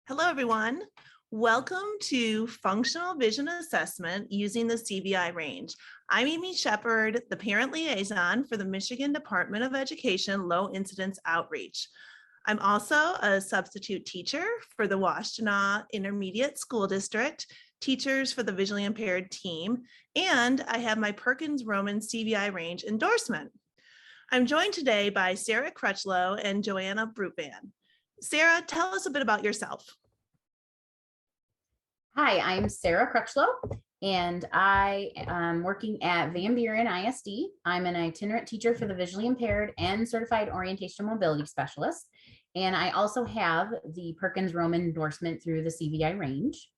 Hello, everyone. Welcome to Functional Vision Assessment using the CVI Range. I'm Amy Shepard, the Parent Liaison for the Michigan Department of Education Low Incidence Outreach. I'm also a substitute teacher for the Washtenaw Intermediate School District, teachers for the visually impaired team, and I have my Perkins-Roman CVI Range endorsement. I'm joined today by Sarah Crutchlow and Joanna Brutvan. Sarah, tell us a bit about yourself. Hi, I'm Sarah Crutchlow, and I am working at Van Buren ISD. I'm an itinerant teacher for the visually impaired and certified orientation mobility specialist. And I also have the Perkins-Roman endorsement through the CVI Range.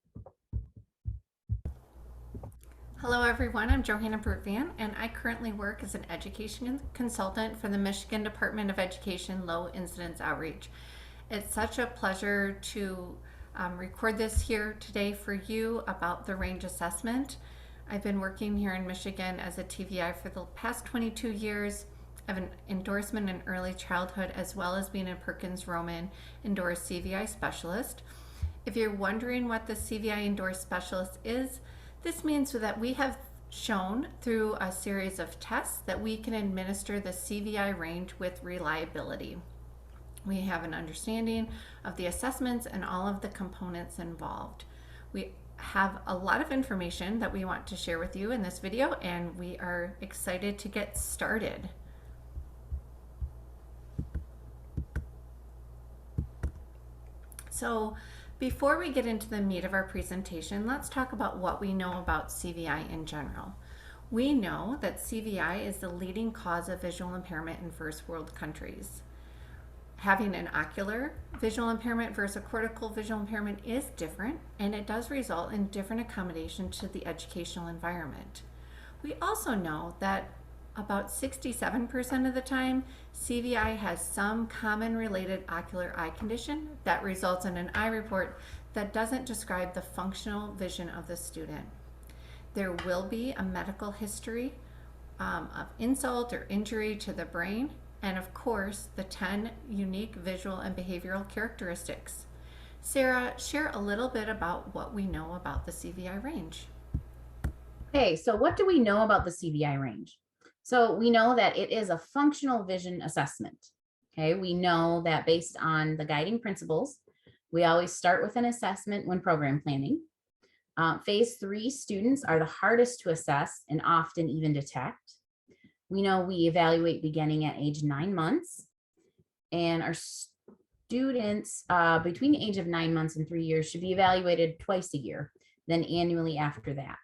Hello everyone, I'm Joanna Brutvan, and I currently work as an education consultant for the Michigan Department of Education Low Incidence Outreach. It's such a pleasure to record this here today for you about the range assessment. I've been working here in Michigan as a TVI for the past 22 years. I have an endorsement in early childhood as well as being a Perkins-Roman endorsed CVI specialist. If you're wondering what the CVI endorsed specialist is, this means that we have shown through a series of tests that we can administer the CVI range with reliability. We have an understanding of the assessments and all of the components involved. We have a lot of information that we want to share with you in this video, and we are excited to get started. So before we get into the meat of our presentation, let's talk about what we know about CVI in general. We know that CVI is the leading cause of visual impairment in first world countries. Having an ocular visual impairment versus a cortical visual impairment is different, and it does result in different accommodation to the educational environment. We also know that about 67% of the time, CVI has some common related ocular eye condition that results in an eye report that doesn't describe the functional vision of the student. There will be a medical history of insult or injury to the brain, and of course, the 10 unique visual and behavioral characteristics. Sarah, share a little bit about what we know about the CVI range. Okay, so what do we know about the CVI range? So we know that it is a functional vision assessment. Okay, we know that based on the guiding principles, we always start with an assessment when program planning. Phase 3 students are the hardest to assess and often even detect. We know we evaluate beginning at age 9 months, and our students between the age of 9 months and 3 years should be evaluated twice a year, then annually after that.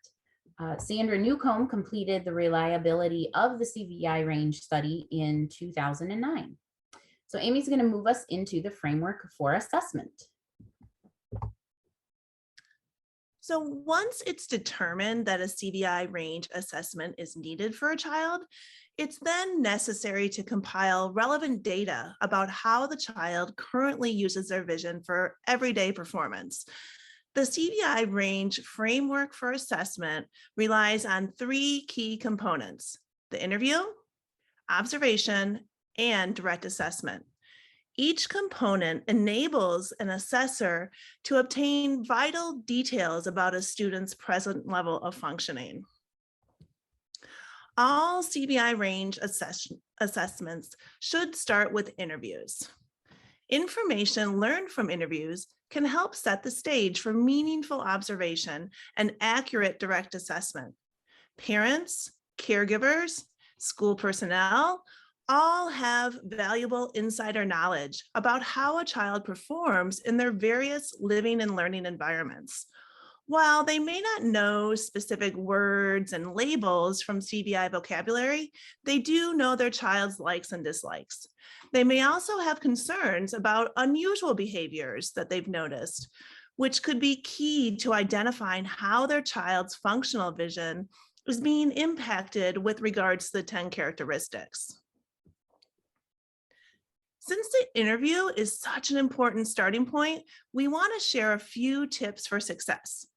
Sandra Newcomb completed the reliability of the CVI range study in 2009. So Amy's going to move us into the framework for assessment. So once it's determined that a CVI range assessment is needed for a child, it's then necessary to compile relevant data about how the child currently uses their vision for everyday performance. The CVI range framework for assessment relies on 3 key components: the interview, observation, and direct assessment. Each component enables an assessor to obtain vital details about a student's present level of functioning. All CVI range assessments should start with interviews. Information learned from interviews can help set the stage for meaningful observation and accurate direct assessment. Parents, caregivers, school personnel all have valuable insider knowledge about how a child performs in their various living and learning environments. While they may not know specific words and labels from CVI vocabulary, they do know their child's likes and dislikes. They may also have concerns about unusual behaviors that they've noticed, which could be key to identifying how their child's functional vision is being impacted with regards to the 10 characteristics. Since the interview is such an important starting point, we want to share a few tips for success.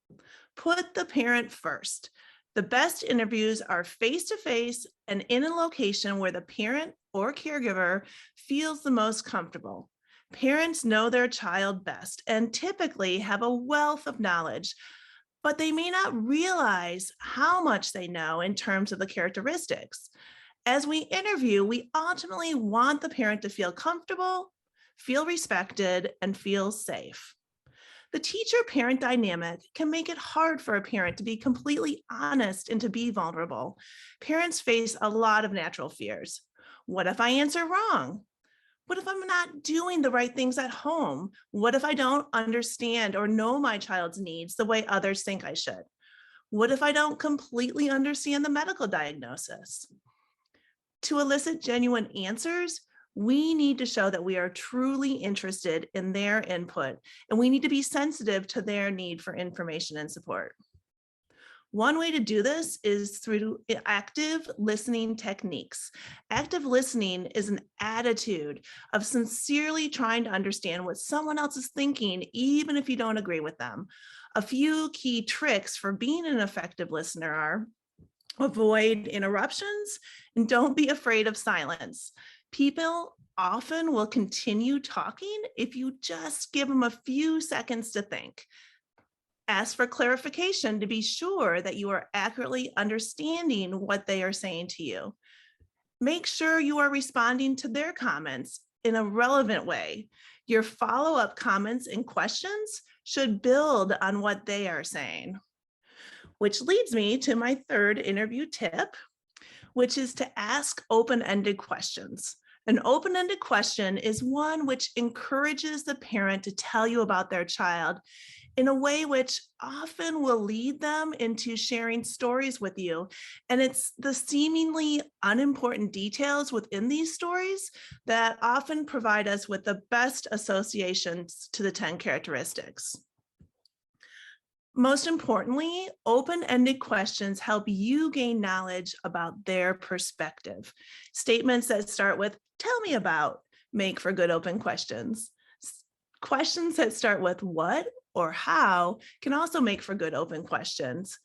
Put the parent first. The best interviews are face-to-face and in a location where the parent or caregiver feels the most comfortable. Parents know their child best and typically have a wealth of knowledge, but they may not realize how much they know in terms of the characteristics. As we interview, we ultimately want the parent to feel comfortable, feel respected, and feel safe. The teacher-parent dynamic can make it hard for a parent to be completely honest and to be vulnerable. Parents face a lot of natural fears. What if I answer wrong? What if I'm not doing the right things at home? What if I don't understand or know my child's needs the way others think I should? What if I don't completely understand the medical diagnosis? To elicit genuine answers, we need to show that we are truly interested in their input, and we need to be sensitive to their need for information and support. One way to do this is through active listening techniques. Active listening is an attitude of sincerely trying to understand what someone else is thinking, even if you don't agree with them. A few key tricks for being an effective listener are: avoid interruptions and don't be afraid of silence. People often will continue talking if you just give them a few seconds to think. Ask for clarification to be sure that you are accurately understanding what they are saying to you. Make sure you are responding to their comments in a relevant way. Your follow-up comments and questions should build on what they are saying. Which leads me to my third interview tip, which is to ask open-ended questions. An open-ended question is one which encourages the parent to tell you about their child in a way which often will lead them into sharing stories with you. And it's the seemingly unimportant details within these stories that often provide us with the best associations to the 10 characteristics. Most importantly, open-ended questions help you gain knowledge about their perspective. Statements that start with, "Tell me about," make for good open questions. Questions that start with "what" or "how" can also make for good open questions.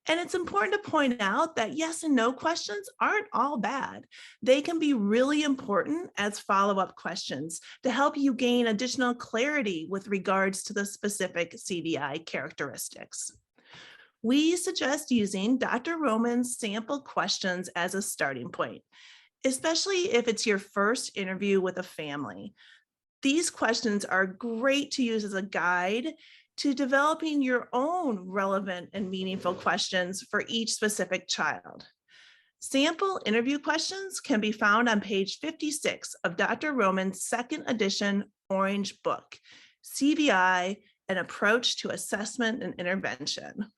And it's important to point out that yes and no questions aren't all bad. They can be really important as follow-up questions to help you gain additional clarity with regards to the specific CVI characteristics. We suggest using Dr. Roman's sample questions as a starting point, especially if it's your first interview with a family. These questions are great to use as a guide to developing your own relevant and meaningful questions for each specific child. Sample interview questions can be found on page 56 of Dr. Roman's second edition Orange book, CVI, An Approach to Assessment and Intervention.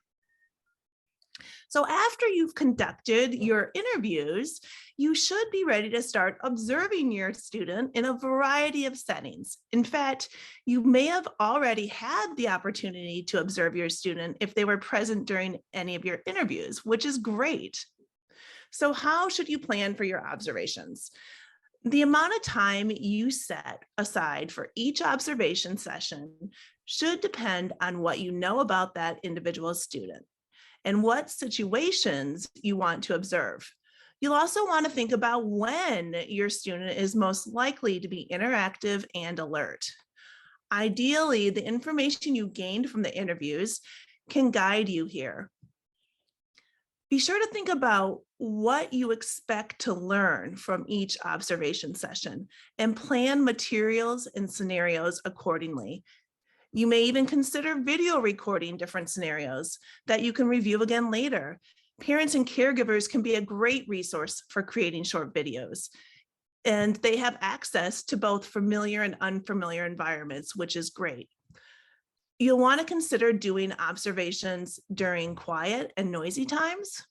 So after you've conducted your interviews, you should be ready to start observing your student in a variety of settings. In fact, you may have already had the opportunity to observe your student if they were present during any of your interviews, which is great. So how should you plan for your observations? The amount of time you set aside for each observation session should depend on what you know about that individual student and what situations you want to observe. You'll also want to think about when your student is most likely to be interactive and alert. Ideally, the information you gained from the interviews can guide you here. Be sure to think about what you expect to learn from each observation session and plan materials and scenarios accordingly. You may even consider video recording different scenarios that you can review again later. Parents and caregivers can be a great resource for creating short videos, and they have access to both familiar and unfamiliar environments, which is great. You'll want to consider doing observations during quiet and noisy times,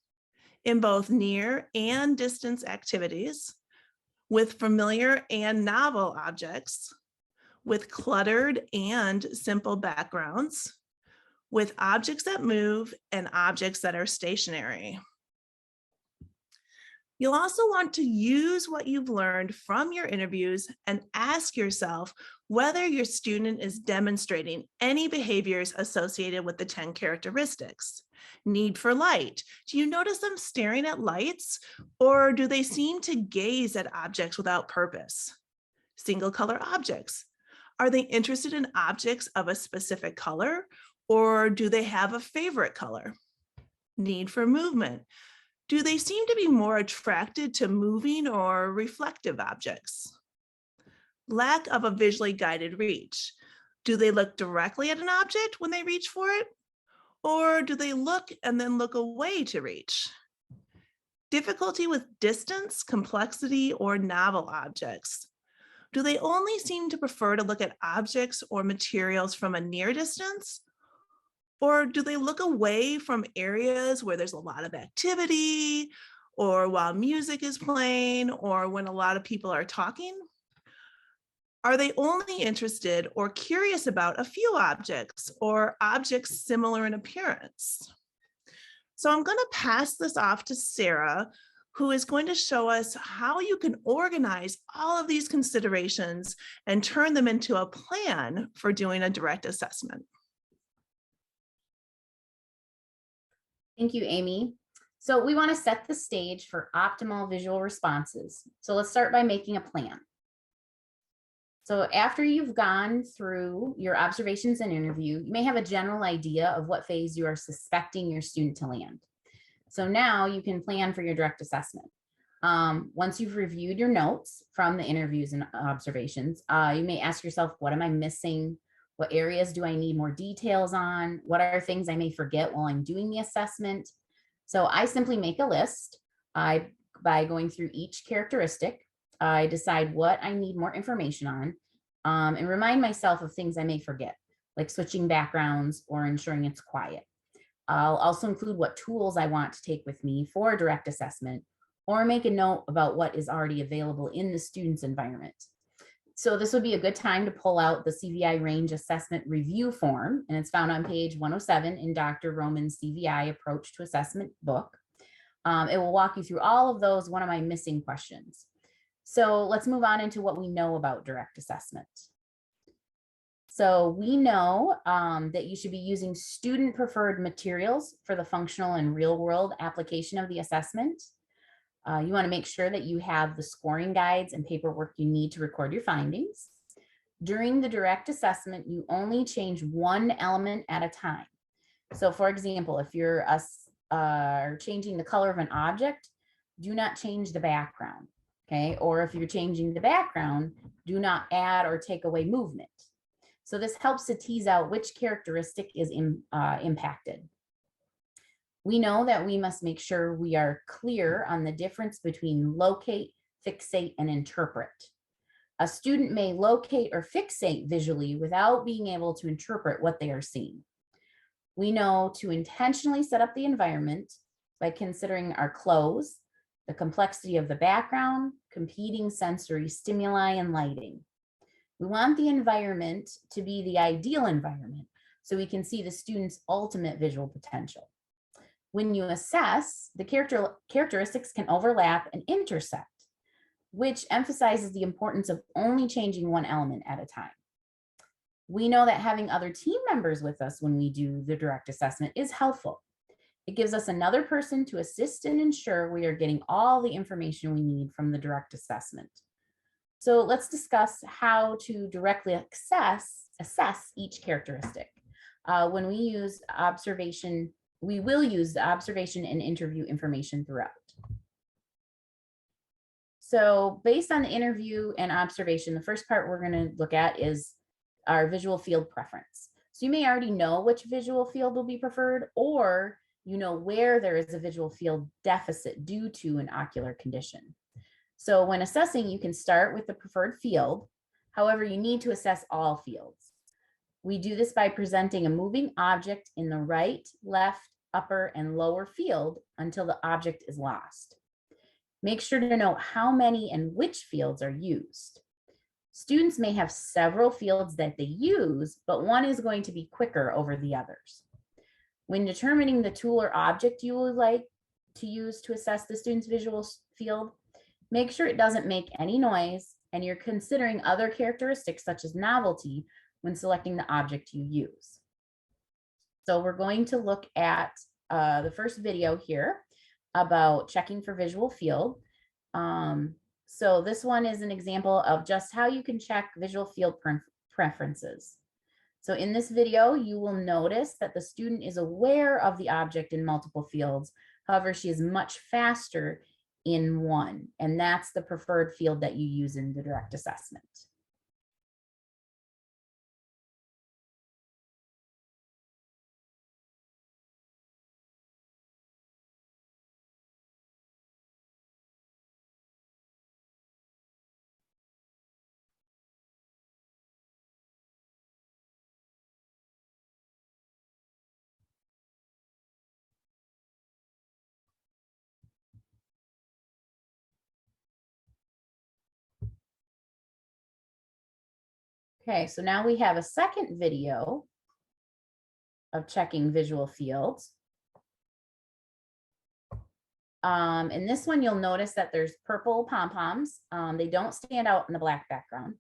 in both near and distance activities, with familiar and novel objects, with cluttered and simple backgrounds, with objects that move and objects that are stationary. You'll also want to use what you've learned from your interviews and ask yourself whether your student is demonstrating any behaviors associated with the 10 characteristics. Need for light. Do you notice them staring at lights, or do they seem to gaze at objects without purpose? Single color objects. Are they interested in objects of a specific color, or do they have a favorite color? Need for movement. Do they seem to be more attracted to moving or reflective objects? Lack of a visually guided reach. Do they look directly at an object when they reach for it? Or do they look and then look away to reach? Difficulty with distance, complexity, or novel objects. Do they only seem to prefer to look at objects or materials from a near distance? Or do they look away from areas where there's a lot of activity, or while music is playing, or when a lot of people are talking? Are they only interested or curious about a few objects or objects similar in appearance? So I'm going to pass this off to Sarah, who is going to show us how you can organize all of these considerations and turn them into a plan for doing a direct assessment. Thank you, Amy. So we want to set the stage for optimal visual responses. So let's start by making a plan. So after you've gone through your observations and interview, you may have a general idea of what phase you are suspecting your student to land. So now you can plan for your direct assessment. Once you've reviewed your notes from the interviews and observations, you may ask yourself, what am I missing? What areas do I need more details on? What are things I may forget while I'm doing the assessment? So I simply make a list. By going through each characteristic, I decide what I need more information on, and remind myself of things I may forget, like switching backgrounds or ensuring it's quiet. I'll also include what tools I want to take with me for a direct assessment, or make a note about what is already available in the student's environment. So this would be a good time to pull out the CVI Range Assessment Review Form, and it's found on page 107 in Dr. Roman's CVI Approach to Assessment book. It will walk you through all of those "what am I missing" questions. So let's move on into what we know about direct assessment. So we know that you should be using student preferred materials for the functional and real world application of the assessment. You want to make sure that you have the scoring guides and paperwork you need to record your findings. During the direct assessment, you only change one element at a time. So for example, if you're changing the color of an object, do not change the background, okay? Or if you're changing the background, do not add or take away movement. So this helps to tease out which characteristic is impacted. We know that we must make sure we are clear on the difference between locate, fixate, and interpret. A student may locate or fixate visually without being able to interpret what they are seeing. We know to intentionally set up the environment by considering our clothes, the complexity of the background, competing sensory stimuli, and lighting. We want the environment to be the ideal environment so we can see the student's ultimate visual potential. When you assess, the characteristics can overlap and intersect, which emphasizes the importance of only changing one element at a time. We know that having other team members with us when we do the direct assessment is helpful. It gives us another person to assist and ensure we are getting all the information we need from the direct assessment. So let's discuss how to directly assess each characteristic. When we use observation, we will use the observation and interview information throughout. So based on the interview and observation, the first part we're going to look at is our visual field preference. So you may already know which visual field will be preferred, or you know where there is a visual field deficit due to an ocular condition. So when assessing, you can start with the preferred field. However, you need to assess all fields. We do this by presenting a moving object in the right, left, upper, and lower field until the object is lost. Make sure to know how many and which fields are used. Students may have several fields that they use, but one is going to be quicker over the others. When determining the tool or object you would like to use to assess the student's visual field, make sure it doesn't make any noise and you're considering other characteristics such as novelty when selecting the object you use. So we're going to look at the first video here about checking for visual field. So this one is an example of just how you can check visual field preferences. So in this video, you will notice that the student is aware of the object in multiple fields. However, she is much faster in one, and that's the preferred field that you use in the direct assessment. Okay, so now we have a second video of checking visual fields. In this one, you'll notice that there's purple pom-poms. They don't stand out in the black background.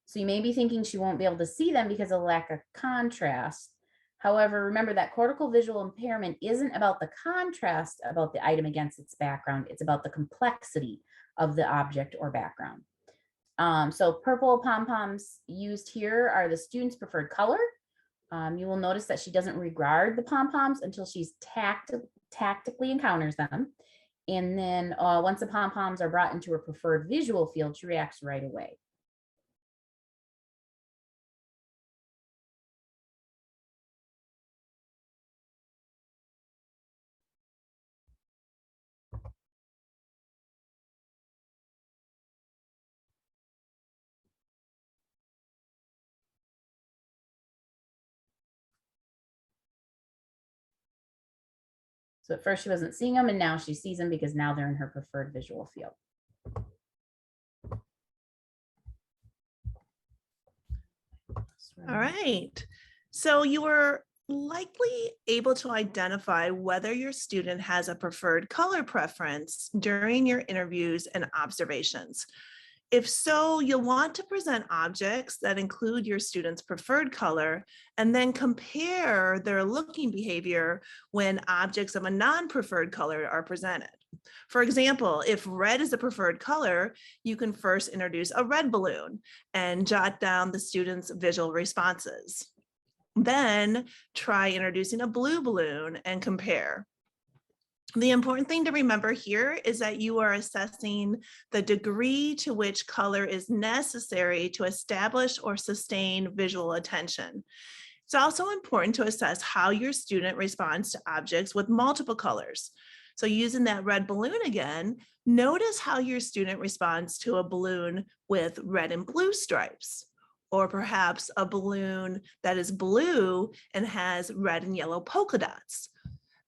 So you may be thinking she won't be able to see them because of lack of contrast. However, remember that cortical visual impairment isn't about the contrast about the item against its background. It's about the complexity of the object or background. So purple pom-poms used here are the student's preferred color. You will notice that she doesn't regard the pom-poms until she's tactically encounters them. And then once the pom-poms are brought into her preferred visual field, she reacts right away. So at first she wasn't seeing them, and now she sees them because now they're in her preferred visual field. All right. So you were likely able to identify whether your student has a preferred color preference during your interviews and observations. If so, you'll want to present objects that include your student's preferred color and then compare their looking behavior when objects of a non-preferred color are presented. For example, if red is the preferred color, you can first introduce a red balloon and jot down the student's visual responses. Then try introducing a blue balloon and compare. The important thing to remember here is that you are assessing the degree to which color is necessary to establish or sustain visual attention. It's also important to assess how your student responds to objects with multiple colors. So using that red balloon again, notice how your student responds to a balloon with red and blue stripes, or perhaps a balloon that is blue and has red and yellow polka dots.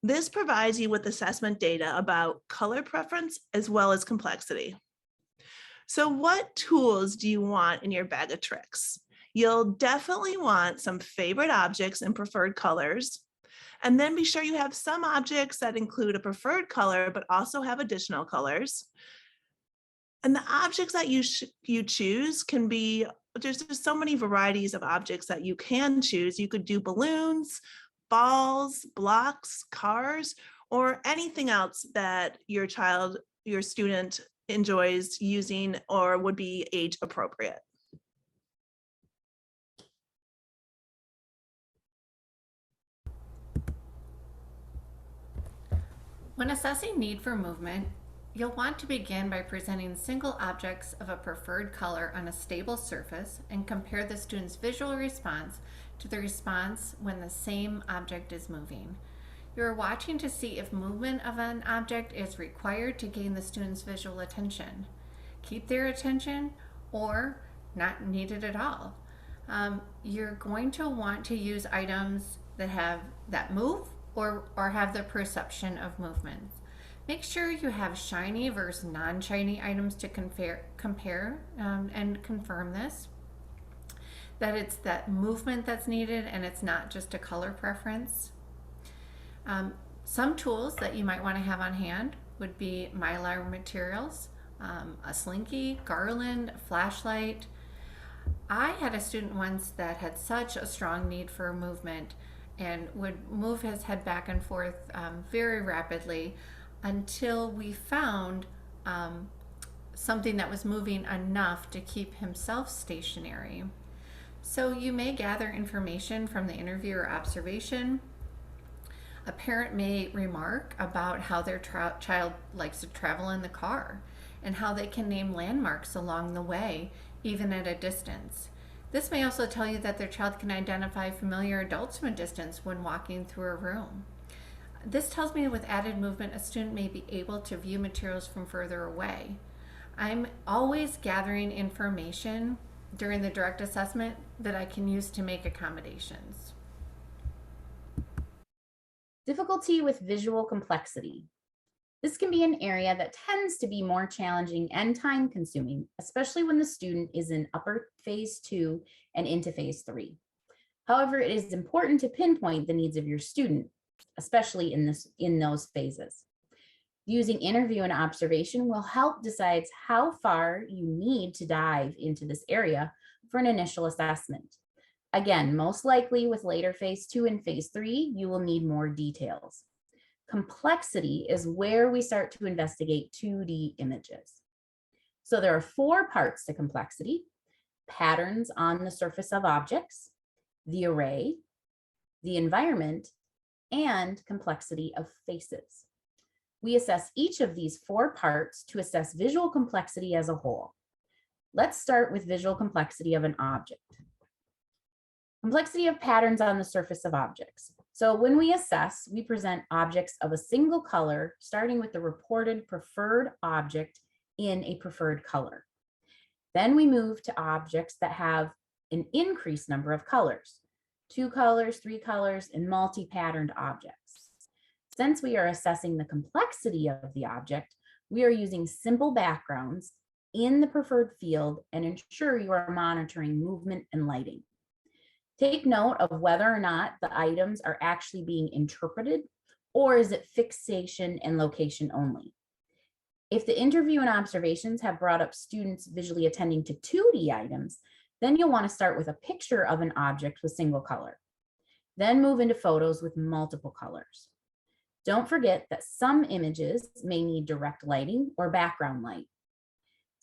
This provides you with assessment data about color preference as well as complexity. So what tools do you want in your bag of tricks? You'll definitely want some favorite objects and preferred colors. And then be sure you have some objects that include a preferred color, but also have additional colors. And the objects that you choose can be, there's just so many varieties of objects that you can choose. You could do balloons, balls, blocks, cars, or anything else that your student enjoys using or would be age appropriate. When assessing need for movement, you'll want to begin by presenting single objects of a preferred color on a stable surface and compare the student's visual response to the response when the same object is moving. You're watching to see if movement of an object is required to gain the student's visual attention, keep their attention, or not needed at all. You're going to want to use items that move or have the perception of movement. Make sure you have shiny versus non-shiny items to compare and confirm this, that it's that movement that's needed and it's not just a color preference. Some tools that you might want to have on hand would be mylar materials, a slinky, garland, a flashlight. I had a student once that had such a strong need for movement and would move his head back and forth very rapidly until we found something that was moving enough to keep himself stationary. So you may gather information from the interview or observation. A parent may remark about how their child likes to travel in the car and how they can name landmarks along the way, even at a distance. This may also tell you that their child can identify familiar adults from a distance when walking through a room. This tells me with added movement, a student may be able to view materials from further away. I'm always gathering information during the direct assessment that I can use to make accommodations. Difficulty with visual complexity. This can be an area that tends to be more challenging and time consuming, especially when the student is in upper phase 2 and into phase 3. However, it is important to pinpoint the needs of your student, especially in those phases. Using interview and observation will help decide how far you need to dive into this area for an initial assessment. Again, most likely with later phase 2 and phase 3, you will need more details. Complexity is where we start to investigate 2D images. So there are 4 parts to complexity: patterns on the surface of objects, the array, the environment, and complexity of faces. We assess each of these 4 parts to assess visual complexity as a whole. Let's start with visual complexity of an object. Complexity of patterns on the surface of objects. So when we assess, we present objects of a single color, starting with the reported preferred object in a preferred color. Then we move to objects that have an increased number of colors, 2 colors, 3 colors, and multi-patterned objects. Since we are assessing the complexity of the object, we are using simple backgrounds in the preferred field and ensure you are monitoring movement and lighting. Take note of whether or not the items are actually being interpreted, or is it fixation and location only. If the interview and observations have brought up students visually attending to 2D items, then you'll want to start with a picture of an object with single color. Then move into photos with multiple colors. Don't forget that some images may need direct lighting or background light.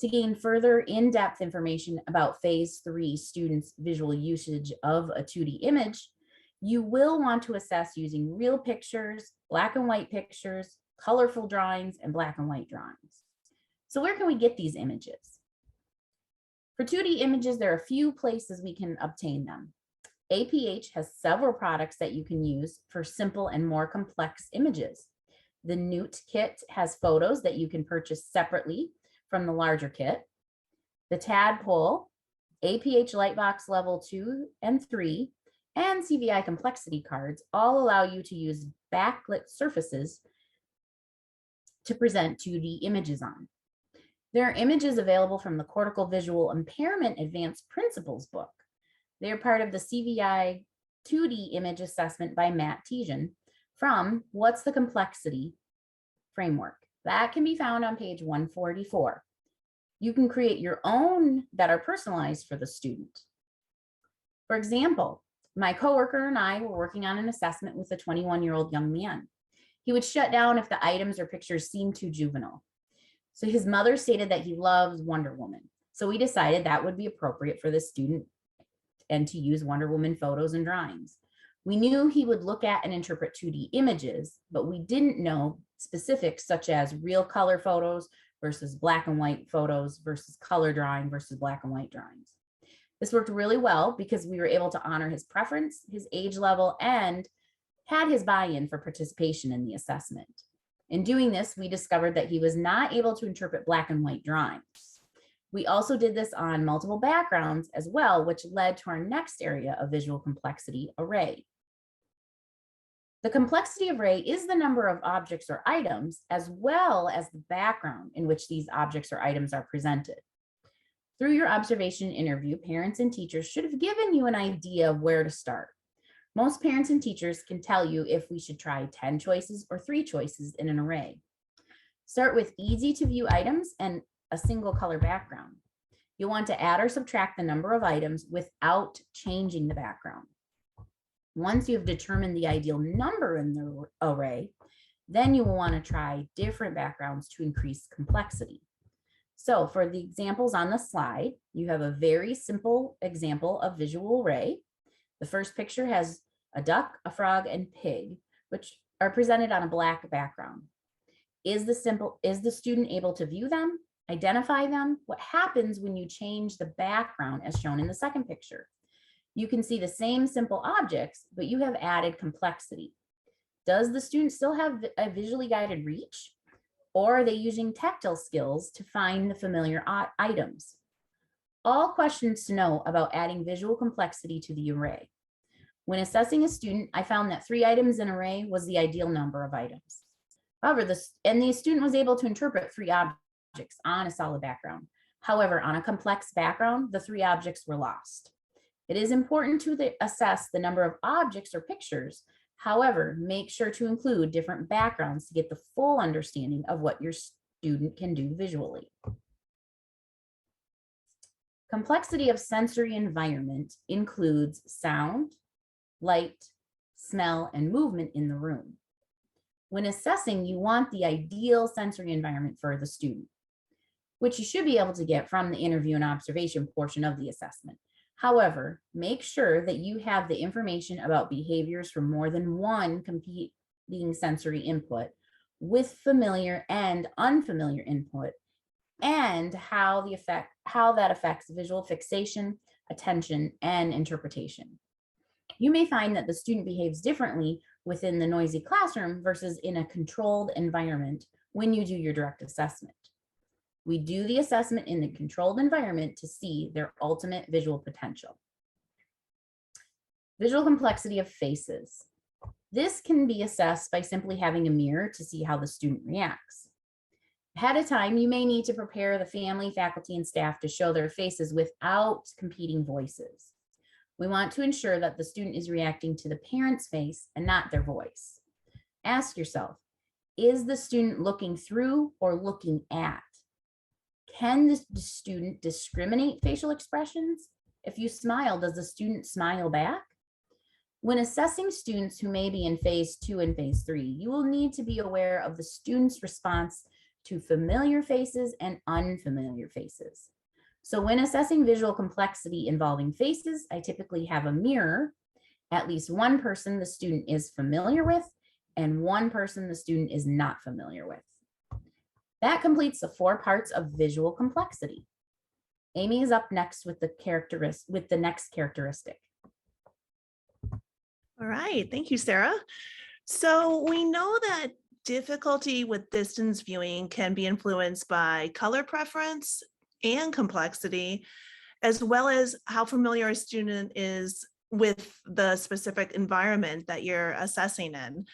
To gain further in-depth information about phase 3 students' visual usage of a 2D image, you will want to assess using real pictures, black and white pictures, colorful drawings, and black and white drawings. So where can we get these images? For 2D images, there are a few places we can obtain them. APH has several products that you can use for simple and more complex images. The Newt kit has photos that you can purchase separately from the larger kit. The Tadpole, APH Lightbox Level 2 and 3, and CVI complexity cards all allow you to use backlit surfaces to present 2D images on. There are images available from the Cortical Visual Impairment Advanced Principles book. They are part of the CVI 2D image assessment by Matt Tijan from What's the Complexity framework. That can be found on page 144. You can create your own that are personalized for the student. For example, my coworker and I were working on an assessment with a 21-year-old young man. He would shut down if the items or pictures seemed too juvenile. So his mother stated that he loves Wonder Woman. So we decided that would be appropriate for the student and to use Wonder Woman photos and drawings. We knew he would look at and interpret 2D images, but we didn't know specifics such as real color photos versus black and white photos versus color drawing versus black and white drawings. This worked really well because we were able to honor his preference, his age level, and had his buy-in for participation in the assessment. In doing this, we discovered that he was not able to interpret black and white drawings. We also did this on multiple backgrounds as well, which led to our next area of visual complexity, array. The complexity of array is the number of objects or items, as well as the background in which these objects or items are presented. Through your observation interview, parents and teachers should have given you an idea of where to start. Most parents and teachers can tell you if we should try 10 choices or 3 choices in an array. Start with easy to view items and a single color background. You'll want to add or subtract the number of items without changing the background. Once you have determined the ideal number in the array, then you will want to try different backgrounds to increase complexity. So for the examples on the slide, you have a very simple example of visual array. The first picture has a duck, a frog, and pig, which are presented on a black background. Is the student able to view them, identify them? What happens when you change the background as shown in the second picture? You can see the same simple objects, but you have added complexity. Does the student still have a visually guided reach? Or are they using tactile skills to find the familiar items? All questions to know about adding visual complexity to the array. When assessing a student, I found that 3 items in an array was the ideal number of items. However, the student was able to interpret 3 objects on a solid background. However, on a complex background, the 3 objects were lost. It is important to assess the number of objects or pictures. However, make sure to include different backgrounds to get the full understanding of what your student can do visually. Complexity of sensory environment includes sound, light, smell, and movement in the room. When assessing, you want the ideal sensory environment for the student, which you should be able to get from the interview and observation portion of the assessment. However, make sure that you have the information about behaviors from more than one competing sensory input with familiar and unfamiliar input, and how that affects visual fixation, attention, and interpretation. You may find that the student behaves differently within the noisy classroom versus in a controlled environment when you do your direct assessment. We do the assessment in the controlled environment to see their ultimate visual potential. Visual complexity of faces. This can be assessed by simply having a mirror to see how the student reacts. Ahead of time, you may need to prepare the family, faculty, and staff to show their faces without competing voices. We want to ensure that the student is reacting to the parent's face and not their voice. Ask yourself, is the student looking through or looking at? Can the student discriminate facial expressions? If you smile, does the student smile back? When assessing students who may be in phase 2 and phase 3, you will need to be aware of the student's response to familiar faces and unfamiliar faces. So when assessing visual complexity involving faces, I typically have a mirror, at least one person the student is familiar with, and one person the student is not familiar with. That completes the 4 parts of visual complexity. Amy is up next with the next characteristic. All right, thank you, Sarah. So we know that difficulty with distance viewing can be influenced by color preference and complexity, as well as how familiar a student is with the specific environment that you're assessing in.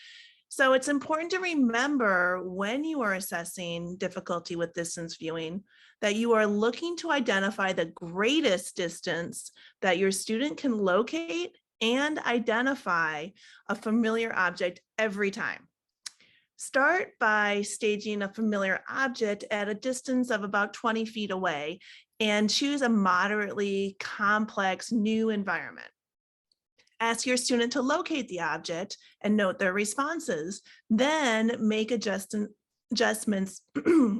So it's important to remember when you are assessing difficulty with distance viewing that you are looking to identify the greatest distance that your student can locate and identify a familiar object every time. Start by staging a familiar object at a distance of about 20 feet away and choose a moderately complex new environment. Ask your student to locate the object and note their responses, then make adjustments,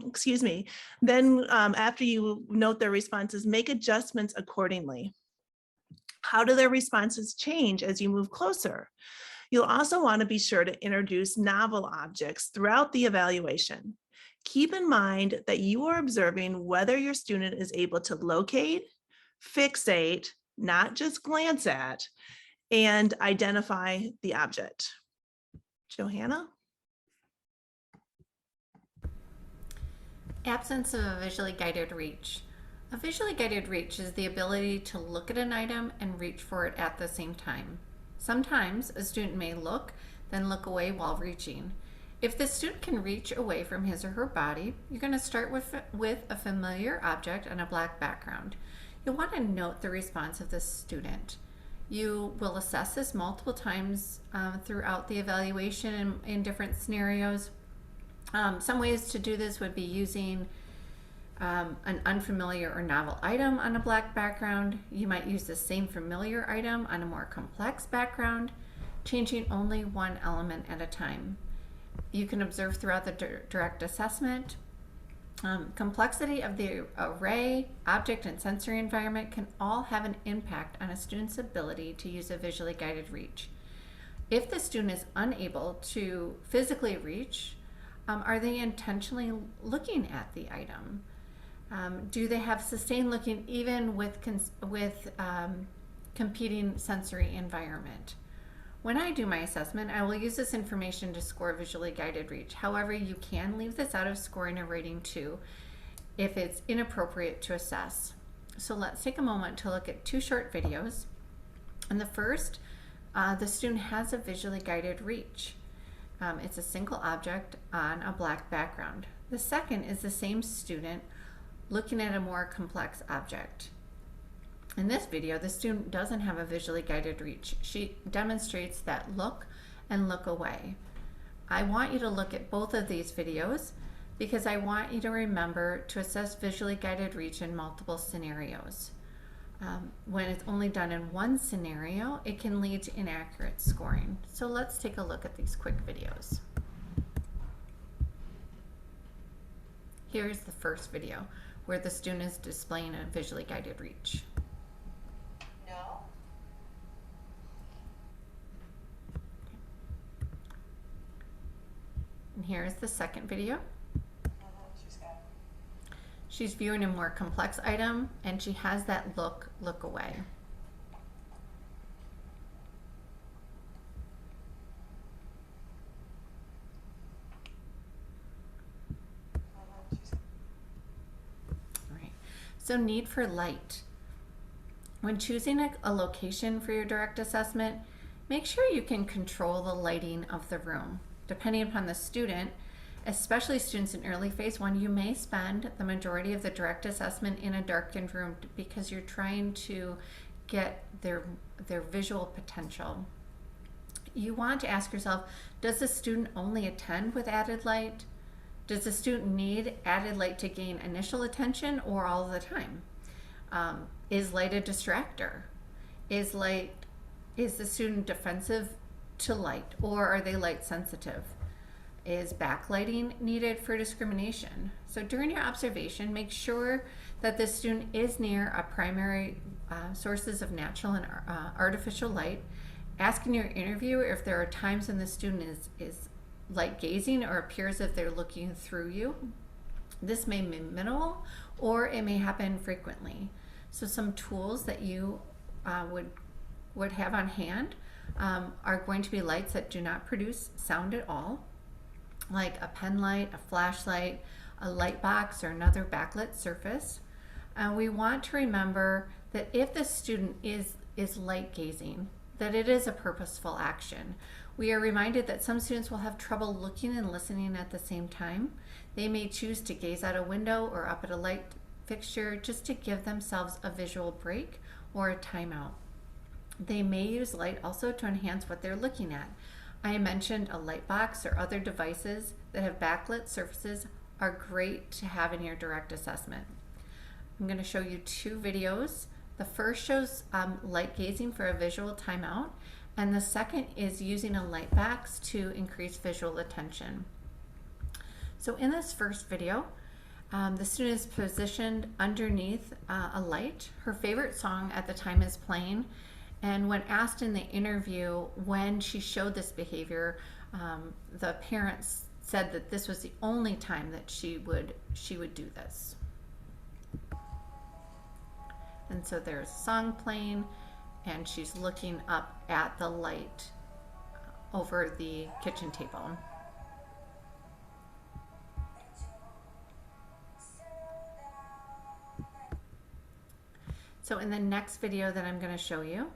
excuse me, then after you note their responses, make adjustments accordingly. How do their responses change as you move closer? You'll also want to be sure to introduce novel objects throughout the evaluation. Keep in mind that you are observing whether your student is able to locate, fixate, not just glance at, and identify the object. Johanna? Absence of a visually guided reach. A visually guided reach is the ability to look at an item and reach for it at the same time. Sometimes a student may look, then look away while reaching. If the student can reach away from his or her body, you're going to start with a familiar object on a black background. You'll want to note the response of the student. You will assess this multiple times throughout the evaluation in different scenarios. Some ways to do this would be using an unfamiliar or novel item on a black background. You might use the same familiar item on a more complex background, changing only one element at a time. You can observe throughout the direct assessment Complexity of the array, object, and sensory environment can all have an impact on a student's ability to use a visually guided reach. If the student is unable to physically reach, are they intentionally looking at the item? Do they have sustained looking even with competing sensory environment? When I do my assessment, I will use this information to score visually guided reach. However, you can leave this out of scoring a rating too if it's inappropriate to assess. So let's take a moment to look at two short videos. In the first, the student has a visually guided reach. It's a single object on a black background. The second is the same student looking at a more complex object. In this video, the student doesn't have a visually guided reach. She demonstrates that look and look away. I want you to look at both of these videos because I want you to remember to assess visually guided reach in multiple scenarios. When it's only done in one scenario, it can lead to inaccurate scoring. So let's take a look at these quick videos. Here's the first video where the student is displaying a visually guided reach. No. And here's the second video. She's got. She's viewing a more complex item and she has that look away. She's got. All right. So need for light. When choosing a location for your direct assessment, make sure you can control the lighting of the room. Depending upon the student, especially students in early phase 1, you may spend the majority of the direct assessment in a darkened room because you're trying to get their visual potential. You want to ask yourself, does the student only attend with added light? Does the student need added light to gain initial attention or all the time? Is light a distractor? Is the student defensive to light, or are they light sensitive? Is backlighting needed for discrimination? So during your observation, make sure that the student is near a primary sources of natural and artificial light. Ask in your interview if there are times when the student is light gazing or appears if they're looking through you. This may be minimal or it may happen frequently. So some tools that you would have on hand are going to be lights that do not produce sound at all, like a pen light, a flashlight, a light box, or another backlit surface. We want to remember that if the student is light gazing, that it is a purposeful action. We are reminded that some students will have trouble looking and listening at the same time. They may choose to gaze out a window or up at a light fixture just to give themselves a visual break or a timeout. They may use light also to enhance what they're looking at. I mentioned a light box or other devices that have backlit surfaces are great to have in your direct assessment. I'm going to show you two videos. The first shows light gazing for a visual timeout, and the second is using a light box to increase visual attention. So in this first video, the student is positioned underneath a light. Her favorite song at the time is playing, and when asked in the interview when she showed this behavior, the parents said that this was the only time that she would do this. And so there's a song playing, and she's looking up at the light over the kitchen table. So in the next video that I'm going to show you,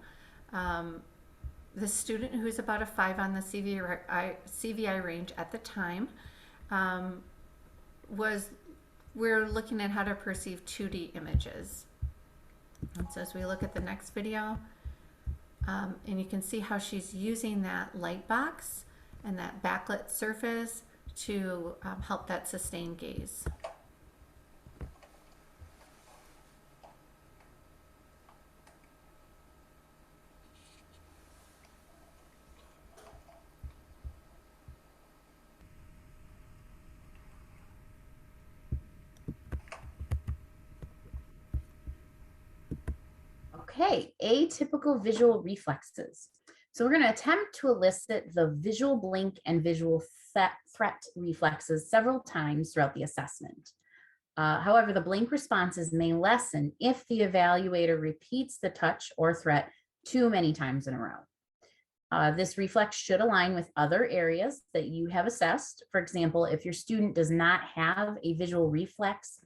the student who's about a 5 on the CVI range at the time we're looking at how to perceive 2D images. And so as we look at the next video, and you can see how she's using that light box and that backlit surface to help that sustained gaze. Okay, atypical visual reflexes. So we're going to attempt to elicit the visual blink and visual threat reflexes several times throughout the assessment. However, the blink responses may lessen if the evaluator repeats the touch or threat too many times in a row. This reflex should align with other areas that you have assessed. For example, if your student does not have a visual reflex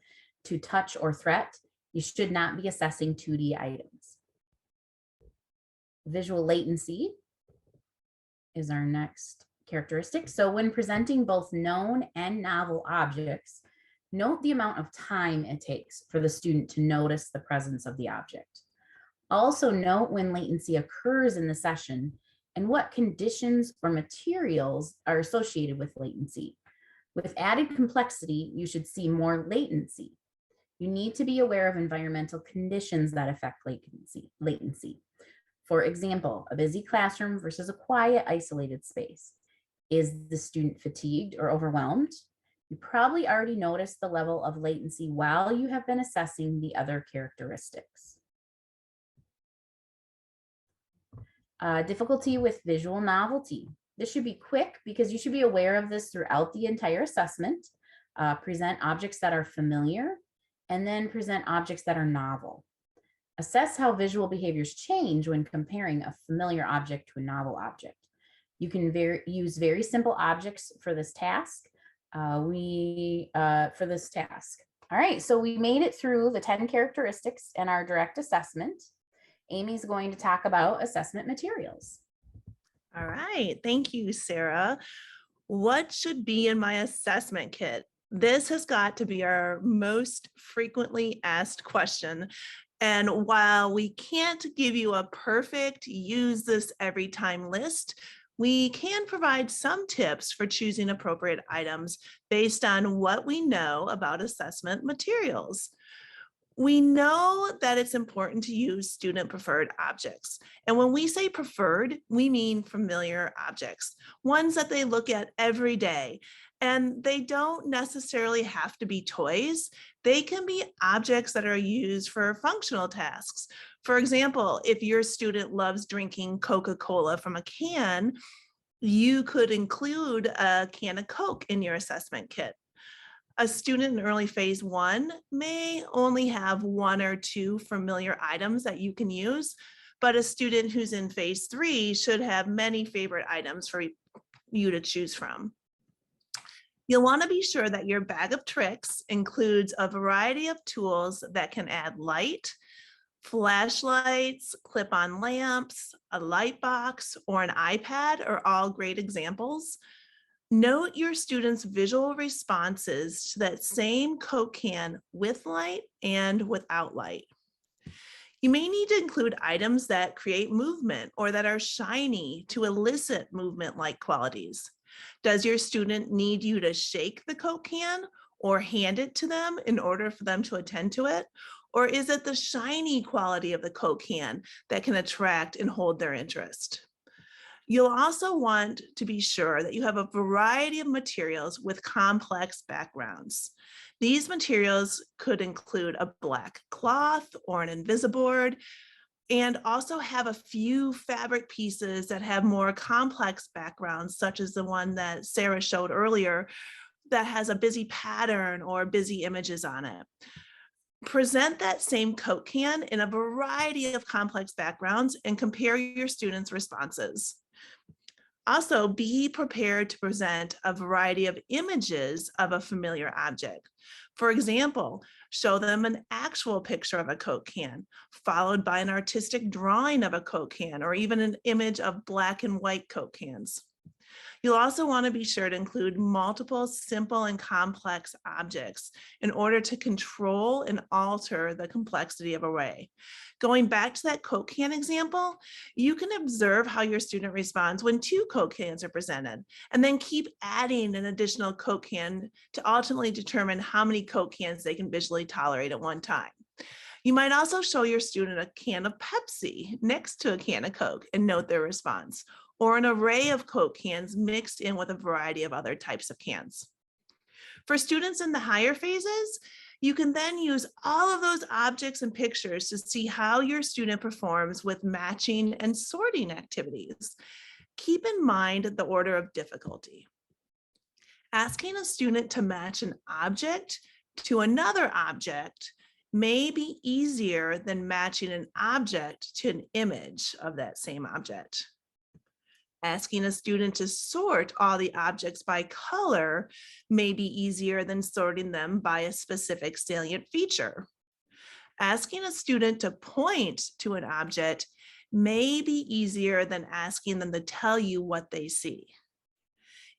to touch or threat, you should not be assessing 2D items. Visual latency is our next characteristic. So when presenting both known and novel objects, note the amount of time it takes for the student to notice the presence of the object. Also note when latency occurs in the session and what conditions or materials are associated with latency. With added complexity, you should see more latency. You need to be aware of environmental conditions that affect latency. For example, a busy classroom versus a quiet, isolated space. Is the student fatigued or overwhelmed? You probably already noticed the level of latency while you have been assessing the other characteristics. Difficulty with visual novelty. This should be quick because you should be aware of this throughout the entire assessment. Present objects that are familiar, and then present objects that are novel. Assess how visual behaviors change when comparing a familiar object to a novel object. You can use very simple objects for this task. All right, so we made it through the 10 characteristics in our direct assessment. Amy's going to talk about assessment materials. All right, thank you, Sarah. What should be in my assessment kit? This has got to be our most frequently asked question. And while we can't give you a perfect use this every time list, we can provide some tips for choosing appropriate items based on what we know about assessment materials. We know that it's important to use student preferred objects. And when we say preferred, we mean familiar objects, ones that they look at every day. And they don't necessarily have to be toys. They can be objects that are used for functional tasks. For example, if your student loves drinking Coca-Cola from a can, you could include a can of Coke in your assessment kit. A student in early phase 1 may only have 1 or 2 familiar items that you can use, but a student who's in phase 3 should have many favorite items for you to choose from. You'll want to be sure that your bag of tricks includes a variety of tools that can add light. Flashlights, clip-on lamps, a light box, or an iPad are all great examples. Note your students' visual responses to that same Coke can with light and without light. You may need to include items that create movement or that are shiny to elicit movement-like qualities. Does your student need you to shake the Coke can or hand it to them in order for them to attend to it? Or is it the shiny quality of the Coke can that can attract and hold their interest? You'll also want to be sure that you have a variety of materials with complex backgrounds. These materials could include a black cloth or an invisiboard, and also have a few fabric pieces that have more complex backgrounds, such as the one that Sarah showed earlier that has a busy pattern or busy images on it. Present that same Coke can in a variety of complex backgrounds and compare your students' responses. Also, be prepared to present a variety of images of a familiar object. For example, show them an actual picture of a Coke can, followed by an artistic drawing of a Coke can, or even an image of black and white Coke cans. You'll also want to be sure to include multiple simple and complex objects in order to control and alter the complexity of array. Going back to that Coke can example, you can observe how your student responds when 2 Coke cans are presented, and then keep adding an additional Coke can to ultimately determine how many Coke cans they can visually tolerate at one time. You might also show your student a can of Pepsi next to a can of Coke and note their response, or an array of Coke cans mixed in with a variety of other types of cans. For students in the higher phases, You can then use all of those objects and pictures to see how your student performs with matching and sorting activities. Keep in mind the order of difficulty. Asking a student to match an object to another object may be easier than matching an object to an image of that same object. Asking a student to sort all the objects by color may be easier than sorting them by a specific salient feature. Asking a student to point to an object may be easier than asking them to tell you what they see.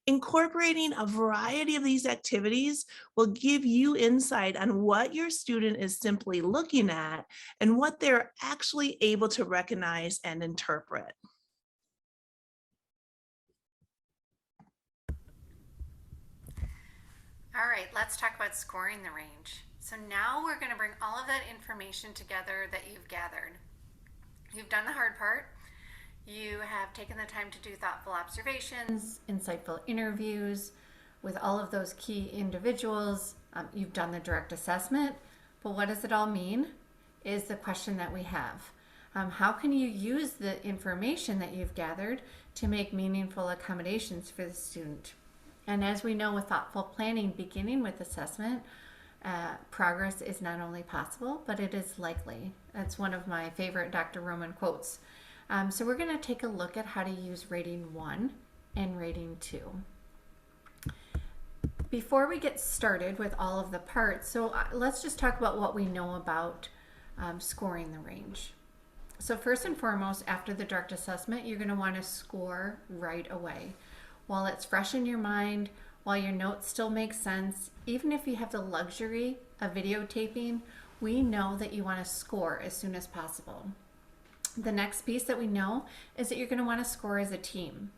Incorporating a variety of these activities will give you insight on what your student is simply looking at and what they're actually able to recognize and interpret. All right, let's talk about scoring the range. So now we're going to bring all of that information together that you've gathered. You've done the hard part. You have taken the time to do thoughtful observations, insightful interviews with all of those key individuals. You've done the direct assessment, but what does it all mean is the question that we have. How can you use the information that you've gathered to make meaningful accommodations for the student? And as we know with thoughtful planning, beginning with assessment, progress is not only possible, but it is likely. That's one of my favorite Dr. Roman quotes. So we're going to take a look at how to use rating 1 and rating 2. Before we get started with all of the parts, so let's just talk about what we know about scoring the range. So first and foremost, after the direct assessment, you're going to want to score right away. While it's fresh in your mind, while your notes still make sense, even if you have the luxury of videotaping, we know that you want to score as soon as possible. The next piece that we know is that you're going to want to score as a team.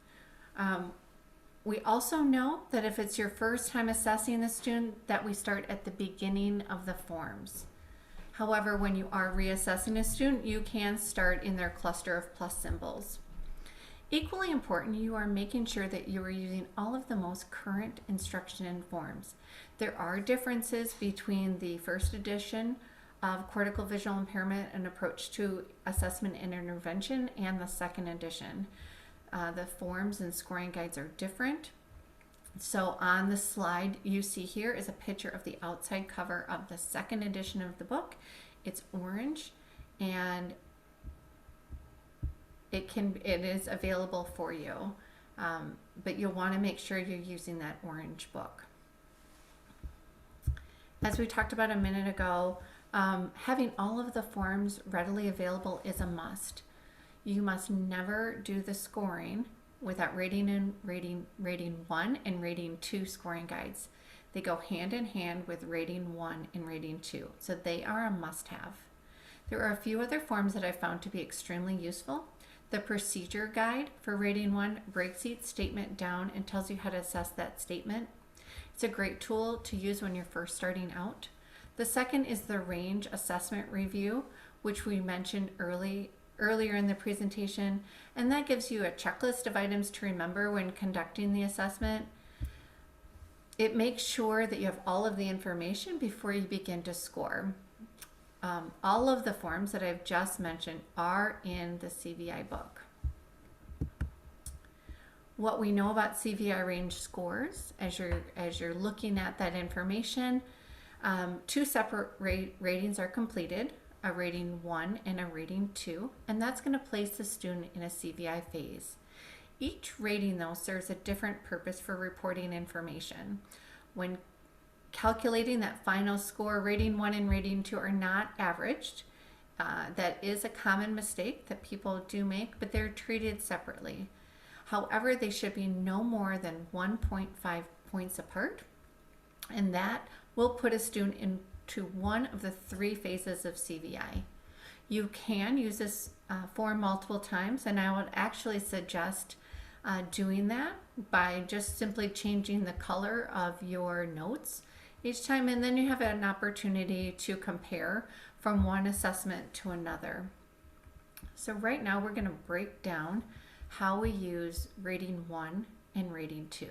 We also know that if it's your first time assessing the student, that we start at the beginning of the forms. However, when you are reassessing a student, you can start in their cluster of plus symbols. Equally important, you are making sure that you are using all of the most current instruction and forms. There are differences between the first edition of Cortical Visual Impairment, an approach to assessment and intervention, and the second edition. The forms and scoring guides are different. So on the slide you see here is a picture of the outside cover of the second edition of the book. It's orange and it is available for you, but you'll want to make sure you're using that orange book. As we talked about a minute ago, having all of the forms readily available is a must. You must never do the scoring without rating 1 and rating 2 scoring guides. They go hand in hand with rating 1 and rating 2, so they are a must-have. There are a few other forms that I found to be extremely useful. The procedure guide for rating 1 breaks each statement down and tells you how to assess that statement. It's a great tool to use when you're first starting out. The second is the range assessment review, which we mentioned earlier in the presentation, and that gives you a checklist of items to remember when conducting the assessment. It makes sure that you have all of the information before you begin to score. All of the forms that I've just mentioned are in the CVI book. What we know about CVI range scores, as you're looking at that information, 2 separate ratings are completed, a rating 1 and a rating 2, and that's going to place the student in a CVI phase. Each rating, though, serves a different purpose for reporting information. When calculating that final score, rating 1 and rating 2 are not averaged. That is a common mistake that people do make, but they're treated separately. However, they should be no more than 1.5 points apart, and that will put a student into one of the 3 phases of CVI. You can use this form multiple times, and I would actually suggest doing that by just simply changing the color of your notes each time, and then you have an opportunity to compare from one assessment to another. So right now we're going to break down how we use rating 1 and rating 2.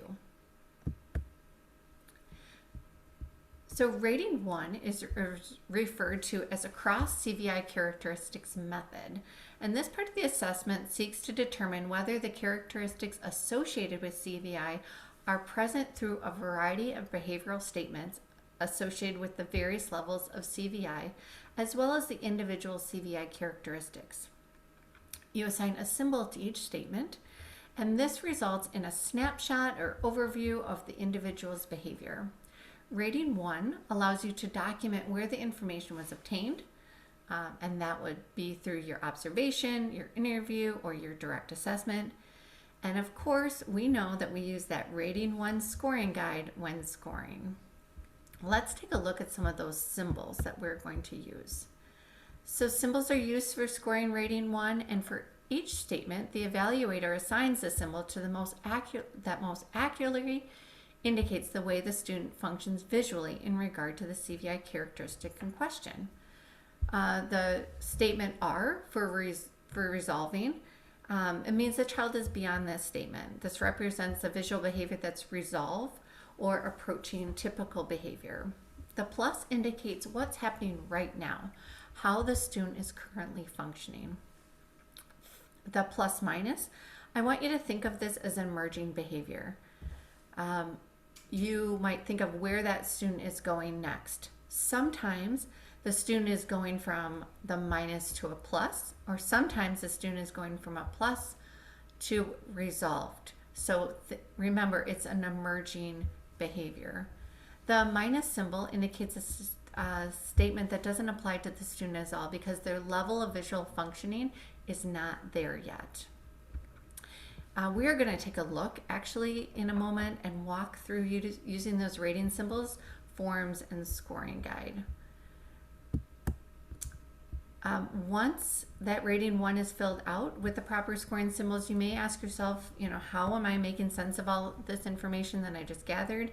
So rating 1 is referred to as a cross CVI characteristics method. And this part of the assessment seeks to determine whether the characteristics associated with CVI are present through a variety of behavioral statements associated with the various levels of CVI, as well as the individual CVI characteristics. You assign a symbol to each statement, and this results in a snapshot or overview of the individual's behavior. Rating 1 allows you to document where the information was obtained, and that would be through your observation, your interview, or your direct assessment. And of course, we know that we use that Rating 1 scoring guide when scoring. Let's take a look at some of those symbols that we're going to use. So symbols are used for scoring Rating 1, and for each statement, the evaluator assigns the symbol to the most accurately indicates the way the student functions visually in regard to the CVI characteristic in question. The statement R for resolving, it means the child is beyond this statement. This represents the visual behavior that's resolved or approaching typical behavior. The plus indicates what's happening right now, how the student is currently functioning. The plus minus, I want you to think of this as emerging behavior. You might think of where that student is going next. Sometimes the student is going from the minus to a plus, or sometimes the student is going from a plus to resolved. So remember, it's an emerging behavior. The minus symbol indicates a statement that doesn't apply to the student at all because their level of visual functioning is not there yet. We are going to take a look actually in a moment and walk through using those rating symbols, forms, and scoring guide. Once that Rating 1 is filled out with the proper scoring symbols, you may ask yourself, how am I making sense of all this information that I just gathered?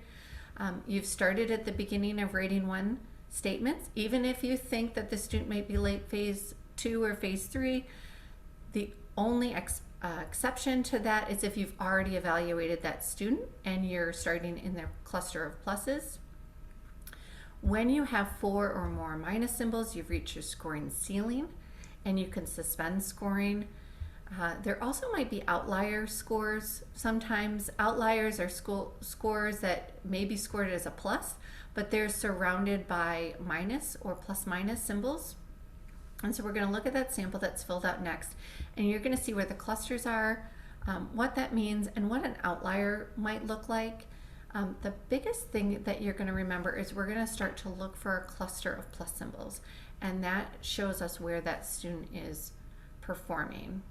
You've started at the beginning of Rating 1 statements. Even if you think that the student might be late phase 2 or phase 3, the only exception to that is if you've already evaluated that student and you're starting in their cluster of pluses. When you have 4 or more minus symbols, you've reached your scoring ceiling and you can suspend scoring. There also might be outlier scores. Sometimes outliers are scores that may be scored as a plus, but they're surrounded by minus or plus minus symbols. And so we're going to look at that sample that's filled out next, and you're going to see where the clusters are, what that means, and what an outlier might look like. The biggest thing that you're going to remember is we're going to start to look for a cluster of plus symbols, and that shows us where that student is performing.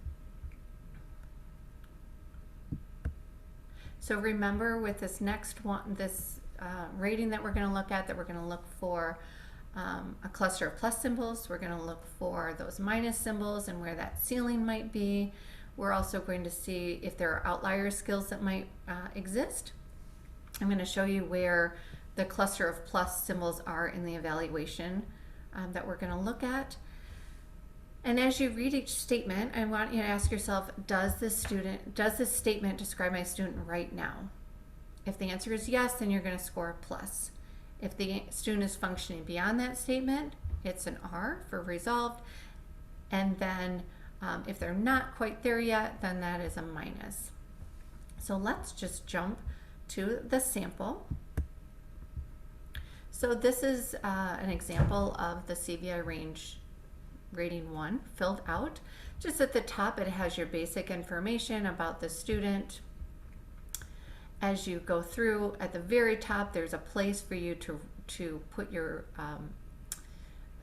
So remember with this next one, this rating that we're going to look at, that we're going to look for a cluster of plus symbols. We're going to look for those minus symbols and where that ceiling might be. We're also going to see if there are outlier skills that might exist. I'm going to show you where the cluster of plus symbols are in the evaluation that we're going to look at. And as you read each statement, I want you to ask yourself, does this statement describe my student right now? If the answer is yes, then you're going to score a plus. If the student is functioning beyond that statement, it's an R for resolved. And then if they're not quite there yet, then that is a minus. So let's just jump to the sample. So this is an example of the CVI Range Rating 1 filled out. Just at the top, it has your basic information about the student. As you go through, at the very top, there's a place for you to put your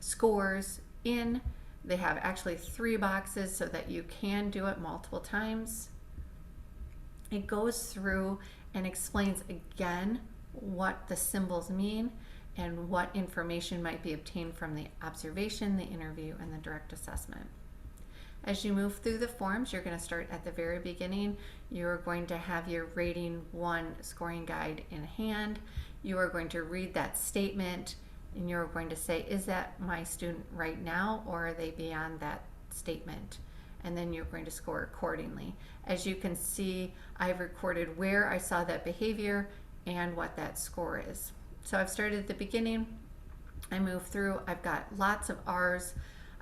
scores in. They have actually 3 boxes so that you can do it multiple times. It goes through and explains again what the symbols mean and what information might be obtained from the observation, the interview, and the direct assessment. As you move through the forms, you're going to start at the very beginning. You're going to have your Rating 1 scoring guide in hand. You are going to read that statement and you're going to say, is that my student right now, or are they beyond that statement? And then you're going to score accordingly. As you can see, I've recorded where I saw that behavior and what that score is. So I've started at the beginning. I move through. I've got lots of R's.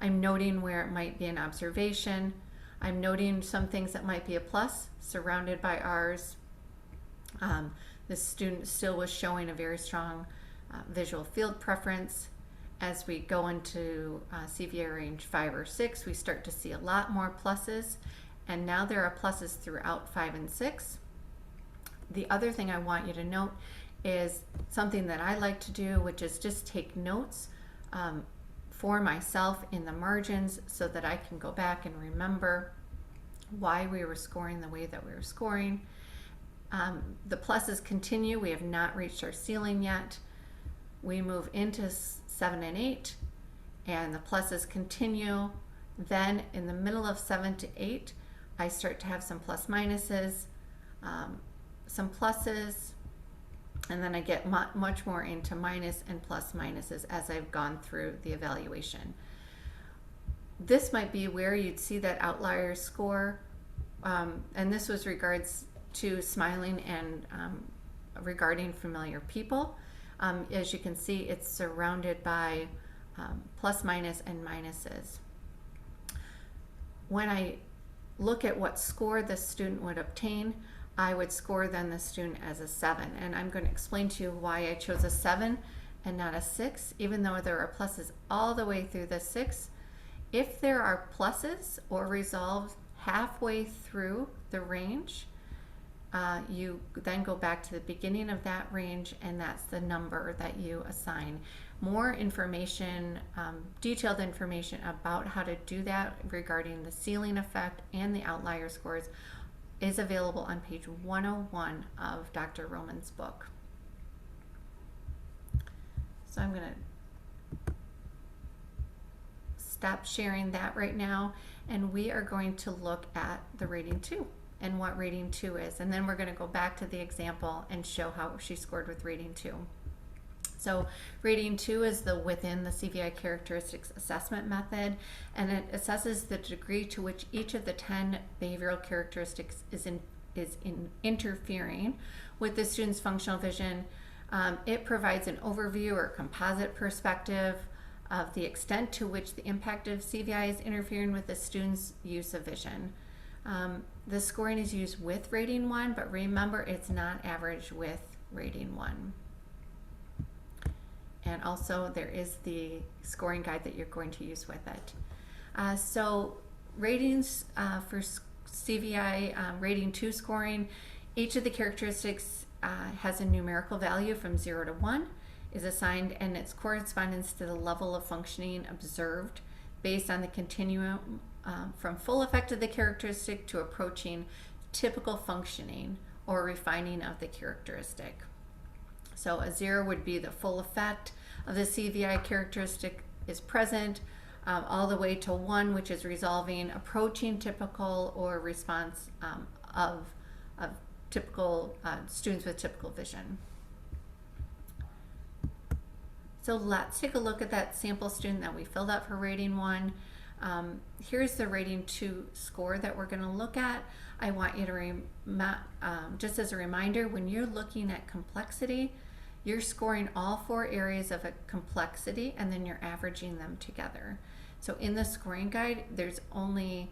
I'm noting where it might be an observation. I'm noting some things that might be a plus, surrounded by R's. The student still was showing a very strong visual field preference. As we go into CVI range 5 or 6, we start to see a lot more pluses, and now there are pluses throughout 5 and 6. The other thing I want you to note is something that I like to do, which is just take notes for myself in the margins so that I can go back and remember why we were scoring the way that we were scoring. The pluses continue. We have not reached our ceiling yet. We move into 7 and 8, and the pluses continue. Then in the middle of 7 to 8, I start to have some plus minuses, some pluses, and then I get much more into minus and plus minuses as I've gone through the evaluation. This might be where you'd see that outlier score, and this was regards to smiling and regarding familiar people. As you can see, it's surrounded by plus, minus, and minuses. When I look at what score the student would obtain, I would score then the student as a 7. And I'm going to explain to you why I chose a 7 and not a 6, even though there are pluses all the way through the 6. If there are pluses or resolves halfway through the range, you then go back to the beginning of that range, and that's the number that you assign. More information, detailed information about how to do that regarding the ceiling effect and the outlier scores is available on page 101 of Dr. Roman's book. So I'm going to stop sharing that right now, and we are going to look at the rating 2 and what rating 2 is, and then we're going to go back to the example and show how she scored with rating 2. So rating 2 is within the CVI characteristics assessment method, and it assesses the degree to which each of the 10 behavioral characteristics is interfering with the student's functional vision. It provides an overview or composite perspective of the extent to which the impact of CVI is interfering with the student's use of vision. The scoring is used with rating 1, but remember, it's not averaged with rating 1. And also there is the scoring guide that you're going to use with it. So ratings for CVI rating 2 scoring, each of the characteristics has a numerical value from 0 to 1, is assigned, and its correspondence to the level of functioning observed based on the continuum from full effect of the characteristic to approaching typical functioning or refining of the characteristic. So a 0 would be the full effect of the CVI characteristic is present, all the way to 1, which is resolving, approaching typical, or response of typical students with typical vision. So let's take a look at that sample student that we filled out for rating 1. Here's the rating 2 score that we're going to look at. I want you to just as a reminder, when you're looking at complexity, you're scoring all 4 areas of a complexity and then you're averaging them together. So in the scoring guide, there's only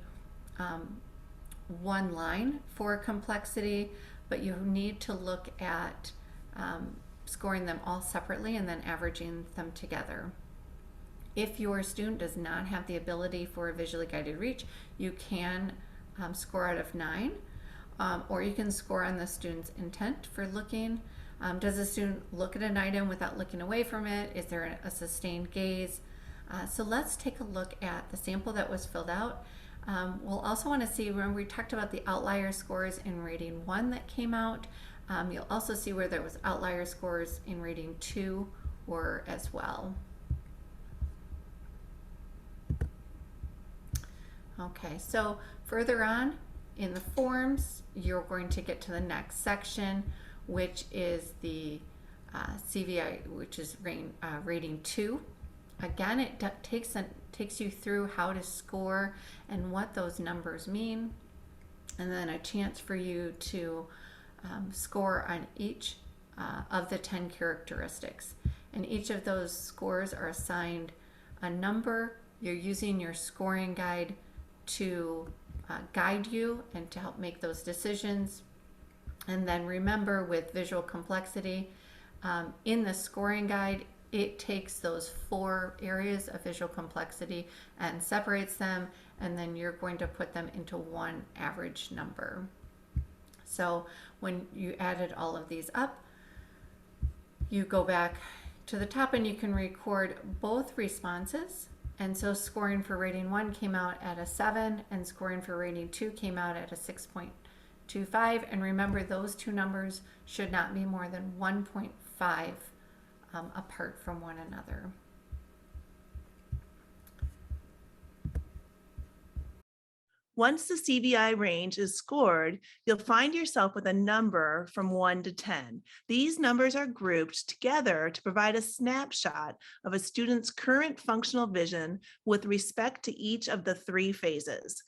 one line for complexity, but you need to look at scoring them all separately and then averaging them together. If your student does not have the ability for a visually guided reach, you can score out of 9, or you can score on the student's intent for looking. Does the student look at an item without looking away from it? Is there a sustained gaze? So let's take a look at the sample that was filled out. We'll also want to see, when we talked about the outlier scores in rating 1 that came out, you'll also see where there was outlier scores in rating 2 or as well. Okay, so further on in the forms, you're going to get to the next section, which is the CVI, which is rating 2. Again, it takes you through how to score and what those numbers mean, and then a chance for you to score on each of the 10 characteristics. And each of those scores are assigned a number. You're using your scoring guide to guide you and to help make those decisions. And then remember, with visual complexity, in the scoring guide, it takes those 4 areas of visual complexity and separates them, and then you're going to put them into one average number. So when you added all of these up, you go back to the top and you can record both responses. And so scoring for rating 1 came out at a 7, and scoring for rating 2 came out at a 6.25. And remember, those two numbers should not be more than 1.5 apart from one another. Once the CVI range is scored, you'll find yourself with a number from 1 to 10. These numbers are grouped together to provide a snapshot of a student's current functional vision with respect to each of the 3 phases.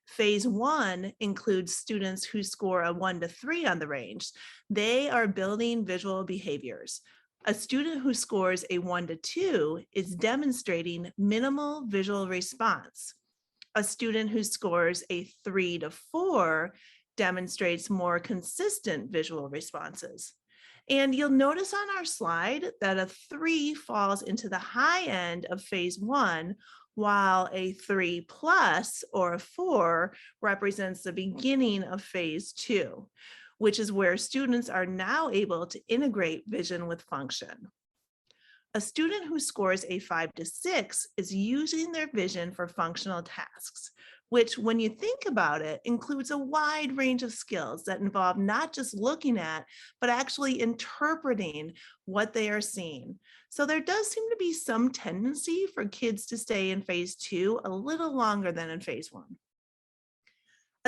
Phase 1 includes students who score a 1 to 3 on the range. They are building visual behaviors. A student who scores a 1 to 2 is demonstrating minimal visual response. A student who scores a 3 to 4 demonstrates more consistent visual responses. And you'll notice on our slide that a 3 falls into the high end of phase 1, while a 3 plus or a 4 represents the beginning of phase 2, which is where students are now able to integrate vision with function. A student who scores a 5 to 6 is using their vision for functional tasks, which, when you think about it, includes a wide range of skills that involve not just looking at, but actually interpreting what they are seeing. So there does seem to be some tendency for kids to stay in phase 2 a little longer than in phase 1.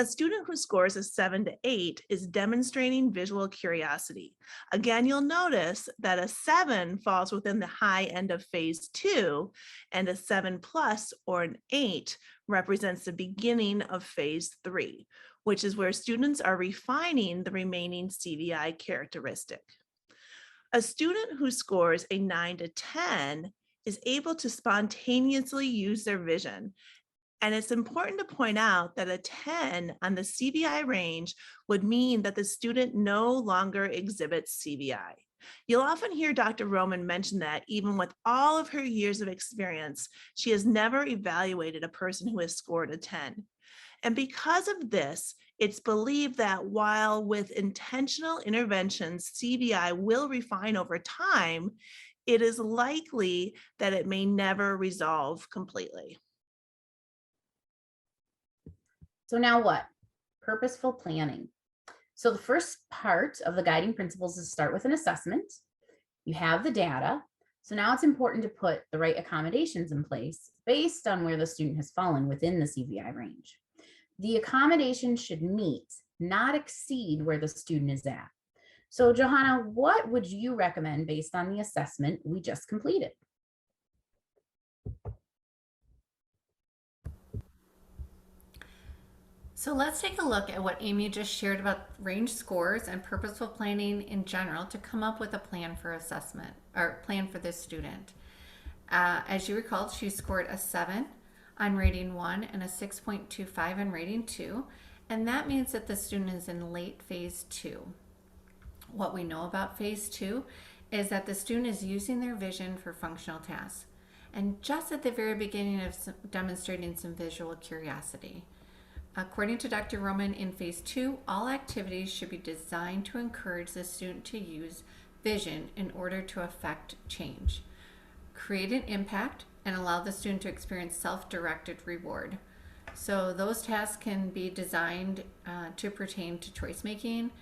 A student who scores a 7 to 8 is demonstrating visual curiosity. Again, you'll notice that a 7 falls within the high end of phase 2, and a 7 plus or an 8 represents the beginning of phase 3, which is where students are refining the remaining CVI characteristic. A student who scores a 9 to 10 is able to spontaneously use their vision. And it's important to point out that a 10 on the CVI range would mean that the student no longer exhibits CVI. You'll often hear Dr. Roman mention that even with all of her years of experience, she has never evaluated a person who has scored a 10. And because of this, it's believed that while with intentional interventions, CVI will refine over time, it is likely that it may never resolve completely. So now what? Purposeful planning. So the first part of the guiding principles is to start with an assessment. You have the data. So now it's important to put the right accommodations in place based on where the student has fallen within the CVI range. The accommodation should meet, not exceed, where the student is at. So Johanna, what would you recommend based on the assessment we just completed? So let's take a look at what Amy just shared about range scores and purposeful planning in general to come up with a plan for assessment or plan for this student. As you recall, she scored a 7 on rating 1 and a 6.25 on rating 2, and that means that the student is in late phase 2. What we know about phase 2 is that the student is using their vision for functional tasks, and just at the very beginning of demonstrating some visual curiosity. According to Dr. Roman, in phase 2, all activities should be designed to encourage the student to use vision in order to affect change, create an impact, and allow the student to experience self-directed reward. So those tasks can be designed to pertain to choice making,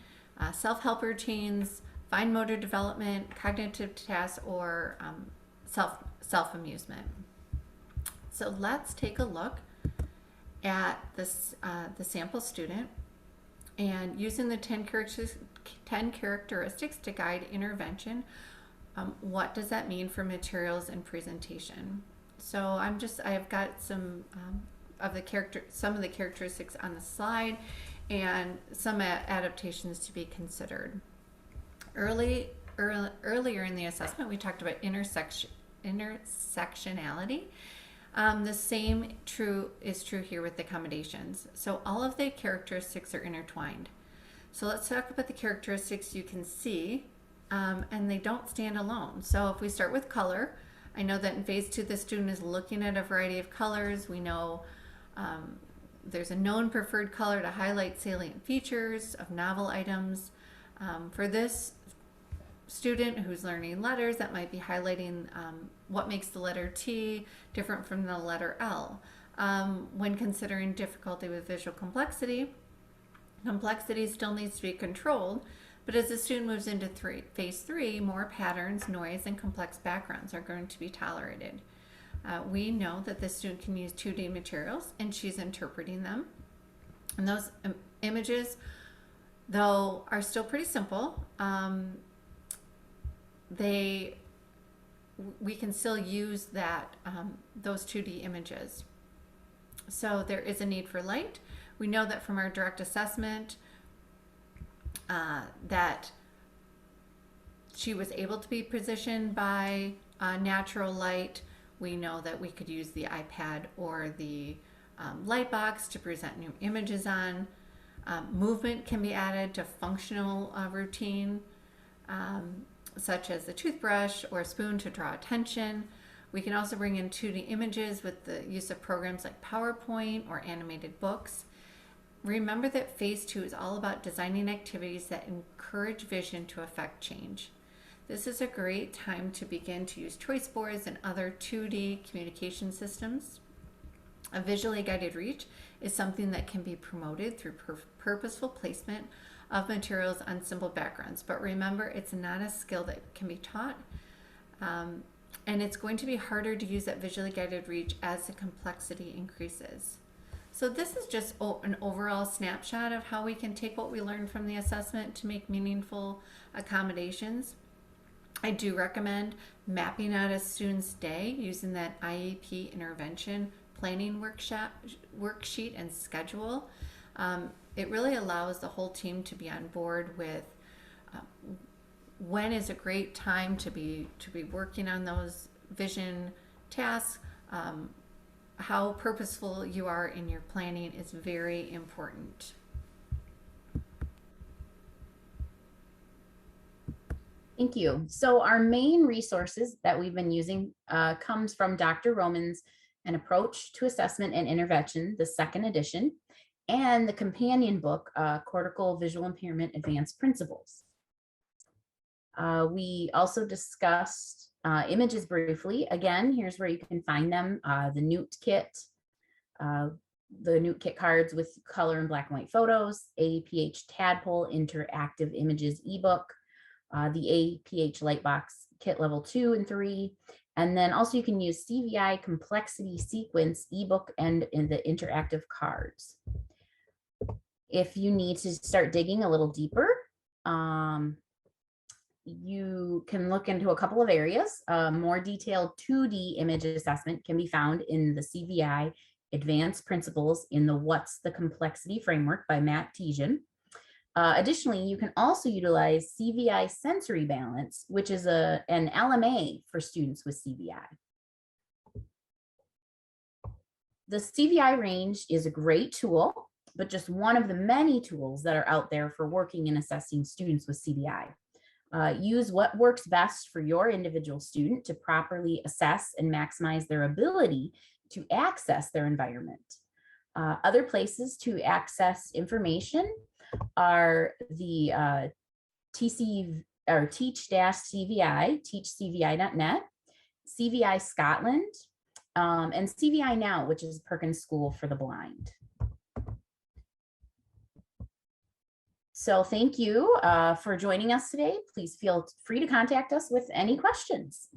self-help routines, fine motor development, cognitive tasks, or self-amusement. So let's take a look at this, the sample student, and using the 10 characteristics to guide intervention. What does that mean for materials and presentation? So I've got some of the characteristics on the slide and some adaptations to be considered. Early earlier in the assessment, we talked about intersectionality. The same is true here with accommodations. So all of the characteristics are intertwined. So let's talk about the characteristics you can see, and they don't stand alone. So if we start with color, I know that in phase 2, the student is looking at a variety of colors. We know there's a known preferred color to highlight salient features of novel items. For this student who's learning letters, that might be highlighting what makes the letter T different from the letter L. When considering difficulty with visual complexity still needs to be controlled, but as the student moves into phase 3, more patterns, noise, and complex backgrounds are going to be tolerated. We know that the student can use 2D materials, and she's interpreting them. And those images, though, are still pretty simple. We can still use those 2D images. So there is a need for light. We know that from our direct assessment that she was able to be positioned by natural light. We know that we could use the iPad or the light box to present new images on. Movement can be added to functional routine, such as the toothbrush or a spoon to draw attention. We can also bring in 2D images with the use of programs like PowerPoint or animated books. Remember that phase 2 is all about designing activities that encourage vision to affect change. This is a great time to begin to use choice boards and other 2D communication systems. A visually guided reach is something that can be promoted through purposeful placement of materials on simple backgrounds. But remember, it's not a skill that can be taught, and it's going to be harder to use that visually guided reach as the complexity increases. So this is just an overall snapshot of how we can take what we learned from the assessment to make meaningful accommodations. I do recommend mapping out a student's day using that IEP intervention planning worksheet and schedule. It really allows the whole team to be on board with when is a great time to be working on those vision tasks. How purposeful you are in your planning is very important. Thank you. So our main resources that we've been using comes from Dr. Roman's An Approach to Assessment and Intervention, the second edition, and the companion book, Cortical Visual Impairment Advanced Principles. We also discussed images briefly. Again, here's where you can find them. The Newt kit, cards with color and black and white photos, APH Tadpole Interactive Images ebook, the APH Lightbox kit level 2 and 3, and then also you can use CVI Complexity Sequence ebook and in the interactive cards. If you need to start digging a little deeper, you can look into a couple of areas. More detailed 2D image assessment can be found in the CVI Advanced Principles in the What's the Complexity Framework by Matt Tijan. Additionally, you can also utilize CVI Sensory Balance, which is an LMA for students with CVI. The CVI range is a great tool, but just one of the many tools that are out there for working and assessing students with CVI. Use what works best for your individual student to properly assess and maximize their ability to access their environment. Other places to access information are the teach-CVI, teachcvi.net, CVI Scotland, and CVI Now, which is Perkins School for the Blind. So thank you for joining us today. Please feel free to contact us with any questions.